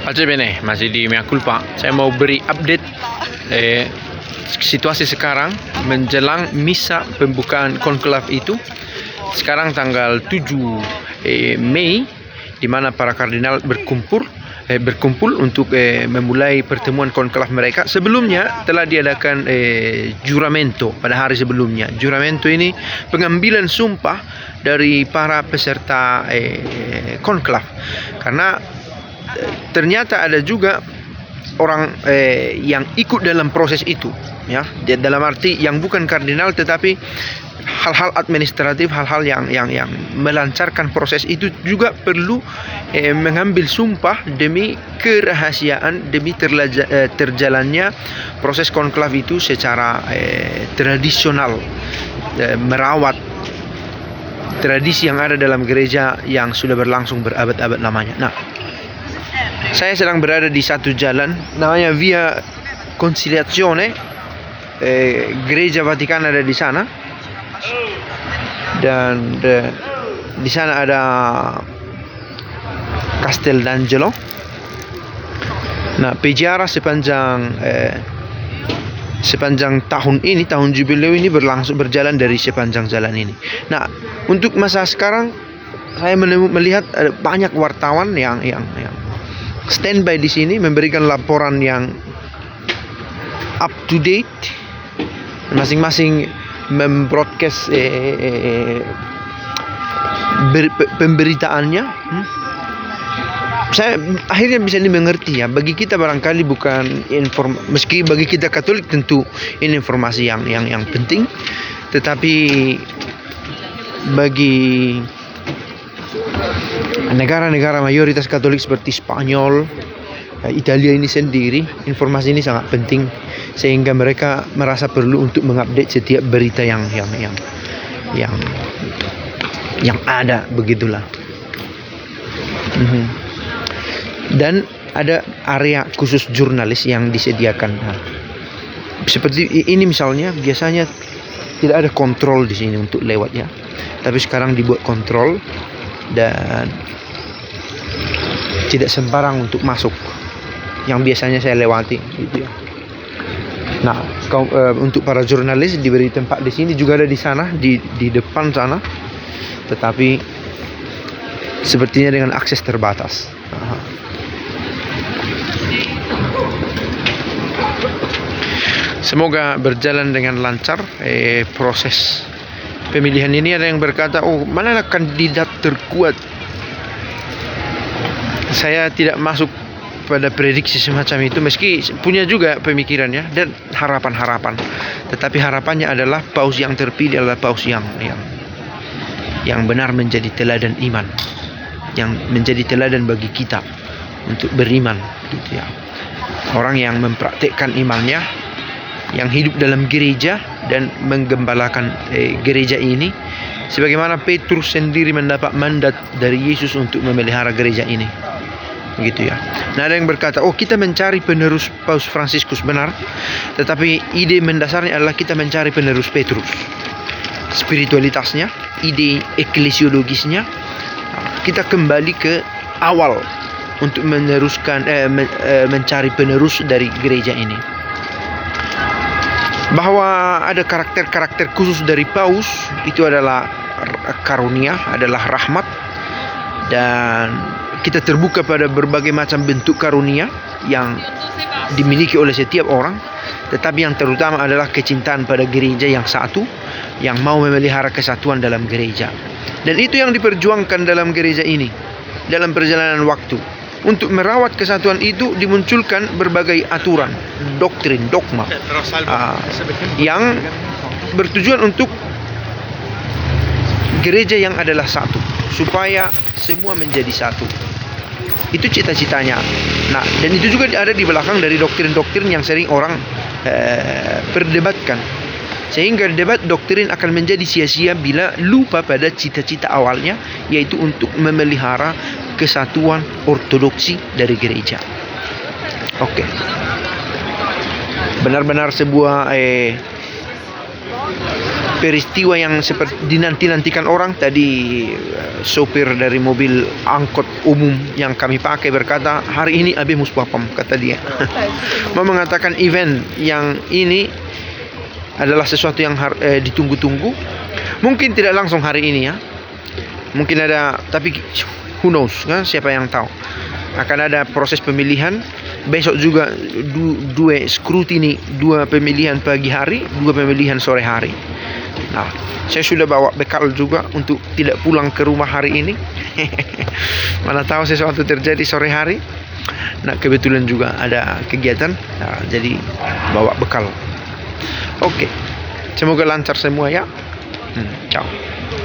Oke bene, masih di Mea Culpa. Saya mau beri update situasi sekarang menjelang misa pembukaan konklav itu. Sekarang tanggal 7 Mei, di mana para kardinal berkumpul untuk memulai pertemuan konklav mereka. Sebelumnya telah diadakan juramento pada hari sebelumnya. Juramento ini pengambilan sumpah dari para peserta konklav, karena ternyata ada juga orang yang ikut dalam proses itu, ya, dalam arti yang bukan kardinal tetapi hal-hal administratif, hal-hal yang melancarkan proses itu juga perlu mengambil sumpah demi kerahasiaan, demi terjalannya proses konklav itu secara tradisional, merawat tradisi yang ada dalam gereja yang sudah berlangsung berabad-abad lamanya. Nah, saya sedang berada di satu jalan namanya Via Conciliazione. Gereja Vatikan ada di sana, dan di sana ada Castel d'Angelo. Nah, peziarah sepanjang tahun ini, tahun jubileu ini berjalan dari sepanjang jalan ini. Nah, untuk masa sekarang saya melihat ada banyak wartawan yang standby di sini memberikan laporan yang up to date, masing-masing membroadcast pemberitaannya. Saya akhirnya bisa dimengerti, ya. Bagi kita barangkali bukan meski bagi kita Katolik tentu ini informasi yang penting, tetapi bagi negara-negara mayoritas Katolik seperti Spanyol, Italia ini sendiri, informasi ini sangat penting, sehingga mereka merasa perlu untuk mengupdate setiap berita yang ada, begitulah. Dan ada area khusus jurnalis yang disediakan. Nah, seperti ini misalnya, biasanya tidak ada kontrol di sini untuk lewat, ya, tapi sekarang dibuat kontrol dan tidak sembarang untuk masuk yang biasanya saya lewati, gitu, ya. Nah, untuk para jurnalis diberi tempat di sini, juga ada di sana, di depan sana, tetapi sepertinya dengan akses terbatas. Semoga berjalan dengan lancar proses pemilihan ini. Ada yang berkata, oh, manalah kandidat terkuat. Saya tidak masuk pada prediksi semacam itu, meski punya juga pemikirannya dan harapan-harapan. Tetapi harapannya adalah paus yang terpilih adalah paus yang benar menjadi teladan iman, yang menjadi teladan bagi kita untuk beriman, gitu, ya. Orang yang mempraktekkan imannya, yang hidup dalam gereja dan menggembalakan gereja ini, sebagaimana Petrus sendiri mendapat mandat dari Yesus untuk memelihara gereja ini, gitu, ya. Nah, ada yang berkata, oh, kita mencari penerus Paus Fransiskus, benar, tetapi ide mendasarnya adalah kita mencari penerus Petrus. Spiritualitasnya, ide eklesiologisnya, kita kembali ke awal untuk meneruskan mencari penerus dari gereja ini. Bahwa ada karakter-karakter khusus dari paus, itu adalah karunia, adalah rahmat, dan kita terbuka pada berbagai macam bentuk karunia yang dimiliki oleh setiap orang, tetapi yang terutama adalah kecintaan pada gereja yang satu, yang mau memelihara kesatuan dalam gereja. Dan itu yang diperjuangkan dalam gereja ini dalam perjalanan waktu. Untuk merawat kesatuan itu dimunculkan berbagai aturan, doktrin, dogma yang bertujuan untuk gereja yang adalah satu, supaya semua menjadi satu. Itu cita-citanya. Nah, dan itu juga ada di belakang dari doktrin-doktrin yang sering orang perdebatkan, sehingga debat doktrin akan menjadi sia-sia bila lupa pada cita-cita awalnya, yaitu untuk memelihara kesatuan ortodoksi dari gereja. Oke. Benar-benar sebuah peristiwa yang seperti dinanti-nantikan orang tadi. Sopir dari mobil angkot umum yang kami pakai berkata, hari ini abemus papam, kata dia. Mau mengatakan event yang ini adalah sesuatu yang ditunggu-tunggu. Mungkin tidak langsung hari ini ya, mungkin ada, tapi who knows kan, siapa yang tahu. Akan ada proses pemilihan besok juga, dua scrutiny, 2 pemilihan pagi hari, 2 pemilihan sore hari. Nah, saya sudah bawa bekal juga untuk tidak pulang ke rumah hari ini. Mana tahu sesuatu terjadi sore hari. Nah, kebetulan juga ada kegiatan, nah, jadi bawa bekal. Oke, semoga lancar semua ya. Ciao.